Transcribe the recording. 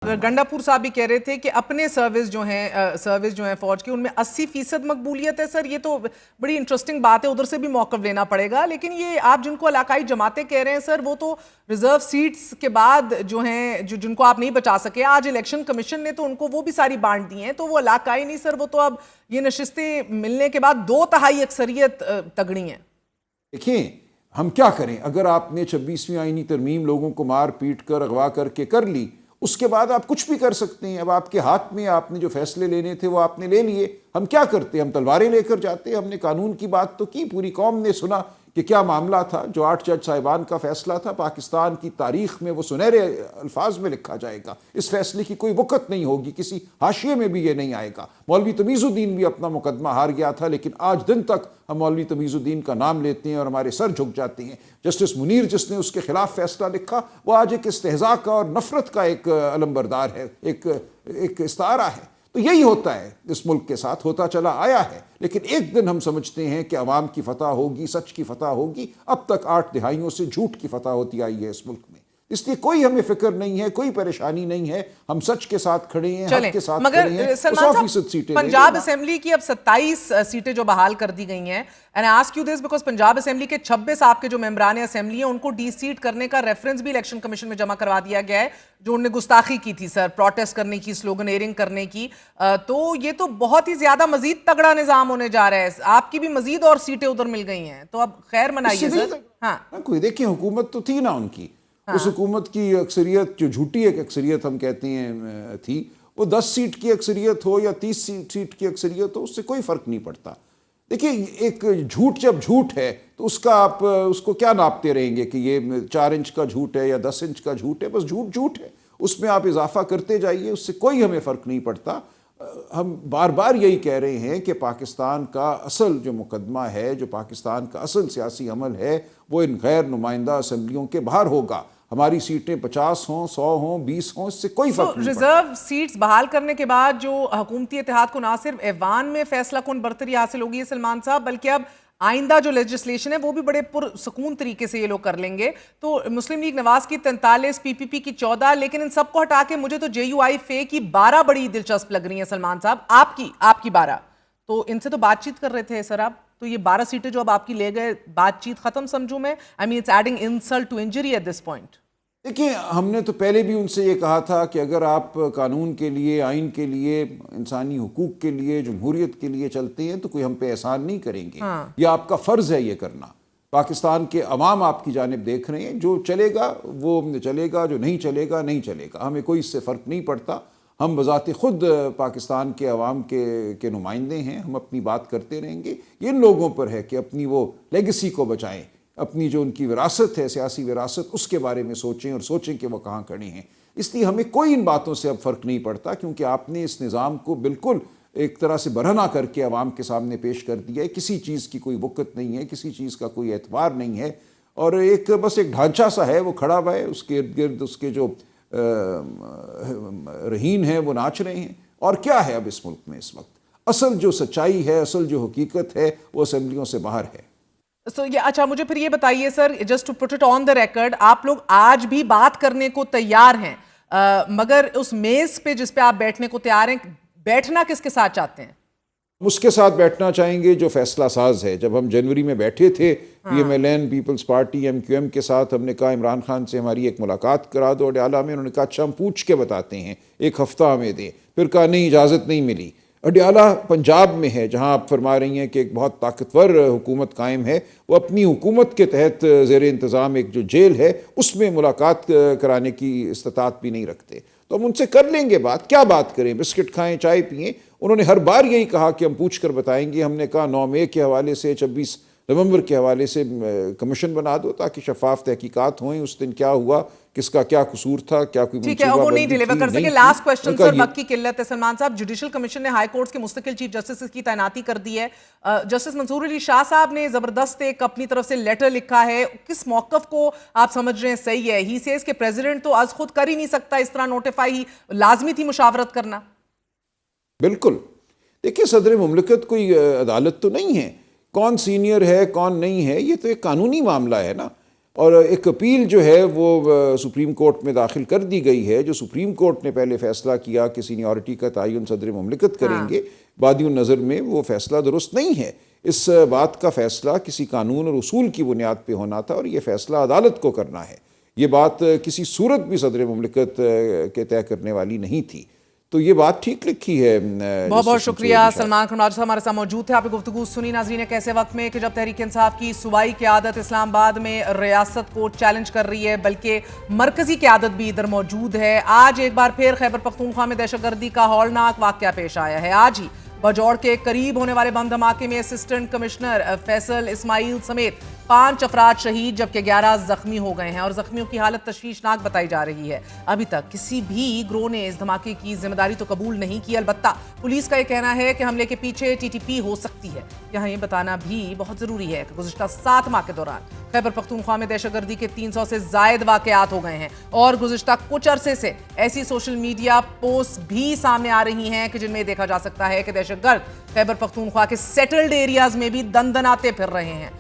گنڈاپور صاحب بھی کہہ رہے تھے کہ اپنے سروس جو ہیں فوج کی ان میں 80% مقبولیت ہے. سر یہ تو بڑی انٹرسٹنگ بات ہے, ادھر سے بھی موقف لینا پڑے گا. لیکن یہ آپ جن کو علاقائی جماعتیں کہہ رہے ہیں سر, وہ تو ریزرو سیٹس کے بعد جو ہیں جن کو آپ نہیں بچا سکے, آج الیکشن کمیشن نے تو ان کو وہ بھی ساری بانٹ دی ہیں. تو وہ علاقائی نہیں سر, وہ تو اب یہ نشستیں ملنے کے بعد 2/3 اکثریت تگڑی ہیں. دیکھیں ہم کیا کریں, اگر آپ نے 26ویں آئینی ترمیم لوگوں کو مار پیٹ کر اغوا کر کے کر لی, اس کے بعد آپ کچھ بھی کر سکتے ہیں. اب آپ کے ہاتھ میں, آپ نے جو فیصلے لینے تھے وہ آپ نے لے لیے. ہم کیا کرتے, ہم تلواریں لے کر جاتے. ہم نے قانون کی بات تو کی, پوری قوم نے سنا کہ کیا معاملہ تھا. جو 8 جج صاحبان کا فیصلہ تھا, پاکستان کی تاریخ میں وہ سنہرے الفاظ میں لکھا جائے گا. اس فیصلے کی کوئی وقت نہیں ہوگی, کسی حاشیے میں بھی یہ نہیں آئے گا. مولوی تمیز الدین بھی اپنا مقدمہ ہار گیا تھا, لیکن آج دن تک ہم مولوی تمیز الدین کا نام لیتے ہیں اور ہمارے سر جھک جاتے ہیں. جسٹس منیر جس نے اس کے خلاف فیصلہ لکھا, وہ آج ایک استہزاء کا اور نفرت کا ایک علمبردار ہے, ایک استعارہ ہے. تو یہی ہوتا ہے اس ملک کے ساتھ, ہوتا چلا آیا ہے. لیکن ایک دن ہم سمجھتے ہیں کہ عوام کی فتح ہوگی, سچ کی فتح ہوگی. اب تک 8 دہائیوں سے جھوٹ کی فتح ہوتی آئی ہے اس ملک میں. اس لیے کوئی ہمیں فکر نہیں ہے, کوئی پریشانی نہیں ہے. ہم سچ کے ساتھ کھڑے ہیں, حق کے ساتھ کھڑے ہیں. 100% سیٹیں پنجاب اسمبلی کی اب 27 سیٹیں جو بحال کر دی گئی ہیں, and I ask you this because Punjab assembly کے 26 آپ کے جو ممبران اسمبلی ہیں ان کو ڈی سیٹ کرنے کا ریفرنس بھی الیکشن کمیشن میں جمع کروا دیا گیا ہے, جو انہوں نے گستاخی کی تھی سر, پروٹیسٹ کرنے کی, سلوگن ایئرنگ کرنے کی. تو یہ تو بہت ہی زیادہ مزید تگڑا نظام ہونے جا رہا ہے. آپ کی بھی مزید اور سیٹیں ادھر مل گئی ہیں, تو اب خیر منائیے سر. ہاں کوئی دیکھیں, حکومت تو تھی نا ان کی. اس حکومت کی اکثریت جو جھوٹی ایک اکثریت ہم کہتے ہیں تھی, وہ 10 سیٹ کی اکثریت ہو یا 30 سیٹ کی اکثریت ہو, اس سے کوئی فرق نہیں پڑتا. دیکھیں ایک جھوٹ جب جھوٹ ہے تو اس کا آپ اس کو کیا ناپتے رہیں گے کہ یہ 4 انچ کا جھوٹ ہے یا 10 انچ کا جھوٹ ہے. بس جھوٹ جھوٹ ہے, اس میں آپ اضافہ کرتے جائیے, اس سے کوئی ہمیں فرق نہیں پڑتا. ہم بار بار یہی کہہ رہے ہیں کہ پاکستان کا اصل جو مقدمہ ہے, جو پاکستان کا اصل سیاسی عمل ہے, وہ ان غیر نمائندہ اسمبلیوں کے باہر ہوگا. ہماری سیٹیں 50 ہوں, 100 ہوں, 20 ہوں, اس سے کوئی فرق نہیں پڑتا. ریزرو سیٹس بحال کرنے کے بعد جو حکومتی اتحاد کو نہ صرف ایوان میں فیصلہ کن برتری حاصل ہوگی ہے سلمان صاحب, بلکہ اب آئندہ جو لیجسلیشن ہے وہ بھی بڑے پرسکون طریقے سے یہ لوگ کر لیں گے. تو مسلم لیگ نواز کی 43, پی پی پی کی 14, لیکن ان سب کو ہٹا کے مجھے تو جے یو آئی فے کی 12 بڑی دلچسپ لگ رہی ہیں سلمان صاحب. آپ کی 12, تو ان سے تو بات چیت کر رہے تھے سر آپ, تو یہ 12 سیٹیں جو اب آپ کی لے گئے, بات چیت ختم سمجھوں میں. I mean it's adding insult to injury at this point. دیکھیں ہم نے تو پہلے بھی ان سے یہ کہا تھا کہ اگر آپ قانون کے لیے, آئین کے لیے, انسانی حقوق کے لیے, جمہوریت کے لیے چلتے ہیں تو کوئی ہم پہ احسان نہیں کریں گے. یہ آپ کا فرض ہے یہ کرنا. پاکستان کے عوام آپ کی جانب دیکھ رہے ہیں, جو چلے گا وہ چلے گا, جو نہیں چلے گا نہیں چلے گا. ہمیں کوئی اس سے فرق نہیں پڑتا. ہم بذات خود پاکستان کے عوام کے نمائندے ہیں, ہم اپنی بات کرتے رہیں گے. یہ ان لوگوں پر ہے کہ اپنی وہ لیگیسی کو بچائیں, اپنی جو ان کی وراثت ہے, سیاسی وراثت, اس کے بارے میں سوچیں اور سوچیں کہ وہ کہاں کھڑے ہیں. اس لیے ہمیں کوئی ان باتوں سے اب فرق نہیں پڑتا, کیونکہ آپ نے اس نظام کو بالکل ایک طرح سے برہنہ کر کے عوام کے سامنے پیش کر دیا ہے. کسی چیز کی کوئی وقت نہیں ہے, کسی چیز کا کوئی اعتبار نہیں ہے, اور بس ایک ڈھانچہ سا ہے وہ کھڑا ہوا ہے, اس کے ارد گرد اس کے جو رہین ہیں وہ ناچ رہے ہیں. اور کیا ہے اب اس ملک میں اس وقت اصل جو سچائی ہے, اصل جو حقیقت ہے, وہ اسمبلیوں سے باہر ہے. اچھا مجھے پھر یہ بتائیے sir, just to put it on the record, آپ لوگ آج بھی بات کرنے کو تیار ہیں, مگر اس میز پہ جس پہ آپ بیٹھنے کو تیار ہیں, بیٹھنا کس کے ساتھ چاہتے ہیں؟ اس کے ساتھ بیٹھنا چاہیں گے جو فیصلہ ساز ہے. جب ہم جنوری میں بیٹھے تھے P M L N, Peoples Party, M Q M کے ساتھ, ہم نے کہا عمران خان سے ہماری ایک ملاقات کرا دو اڈیالہ میں. انہوں نے کہا اچھا ہم پوچھ کے بتاتے ہیں, 1 ہفتہ ہمیں دیں. پھر کہا نہیں, اجازت نہیں ملی. اڈیالہ پنجاب میں ہے, جہاں آپ فرما رہی ہیں کہ ایک بہت طاقتور حکومت قائم ہے. وہ اپنی حکومت کے تحت زیر انتظام ایک جو جیل ہے اس میں ملاقات کرانے کی استطاعت بھی نہیں رکھتے. تو ہم ان سے کر لیں گے بات. کیا بات کریں, بسکٹ کھائیں, چائے پئیں. انہوں نے ہر بار یہی کہا کہ ہم پوچھ کر بتائیں گے. ہم نے کہا 9 مئی کے حوالے سے, 26 نومبر کے حوالے سے کمیشن بنا دو تاکہ شفاف تحقیقات ہوئیں. اس دن کیا ہوا, کس کا کیا قصور تھا, کیا کوئی ٹھیک ہے, اب وہ نہیں ڈیلیور کر سکے. لاسٹ کوسچن سر, وقت کی قلت ہے سلمان صاحب. جوڈیشل کمیشن نے ہائی کورٹس کے مستقل چیف جسٹس کی تعیناتی کر دی ہے. جسٹس منصور علی شاہ صاحب نے زبردست ایک اپنی طرف سے لیٹر لکھا ہے. کس موقف کو آپ سمجھ رہے ہیں صحیح ہے؟ ہی سیز کہ پریزیڈنٹ تو از خود کر ہی نہیں سکتا اس طرح نوٹیفائی, ہی لازمی تھی مشاورت کرنا. بالکل. دیکھیں صدر مملکت کوئی عدالت تو نہیں ہے, کون سینئر ہے کون نہیں ہے, یہ تو ایک قانونی معاملہ ہے نا. اور ایک اپیل جو ہے وہ سپریم کورٹ میں داخل کر دی گئی ہے. جو سپریم کورٹ نے پہلے فیصلہ کیا کہ سینیورٹی کا تعین صدر مملکت کریں گے، بادی النظر میں وہ فیصلہ درست نہیں ہے. اس بات کا فیصلہ کسی قانون اور اصول کی بنیاد پہ ہونا تھا، اور یہ فیصلہ عدالت کو کرنا ہے. یہ بات کسی صورت بھی صدر مملکت کے طے کرنے والی نہیں تھی. تو یہ بات ٹھیک لکھی ہے. بہت بہت شکریہ سلمان خان صاحب ہمارے ساتھ موجود تھے. آپ نے گفتگو سنی ناظرین ایک ایسے وقت میں کہ جب تحریک انصاف کی صوبائی قیادت اسلام آباد میں ریاست کو چیلنج کر رہی ہے، بلکہ مرکزی قیادت بھی ادھر موجود ہے. آج ایک بار پھر خیبر پختونخوا میں دہشت گردی کا ہولناک واقعہ پیش آیا ہے. آج ہی بجوڑ کے قریب ہونے والے بم دھماکے میں اسسٹنٹ کمشنر فیصل اسماعیل سمیت 5 افراد شہید جبکہ 11 زخمی ہو گئے ہیں، اور زخمیوں کی حالت تشویشناک بتائی جا رہی ہے. ابھی تک کسی بھی گروہ نے اس دھماکے کی ذمہ داری تو قبول نہیں کی. البتہ پولیس کا یہ کہنا ہے کہ حملے کے پیچھے ٹی ٹی پی ہو سکتی ہے. یہاں یہ بتانا بھی بہت ضروری ہے کہ گزشتہ 7 ماہ کے دوران خیبر پختونخوا میں دہشت گردی کے 300 سے زائد واقعات ہو گئے ہیں، اور گزشتہ کچھ عرصے سے ایسی سوشل میڈیا پوسٹ بھی سامنے آ رہی ہیں کہ جن میں دیکھا جا سکتا ہے کہ دہشت گرد خیبر پختونخوا کے سیٹلڈ ایریاز میں بھی دندناتے پھر رہے ہیں.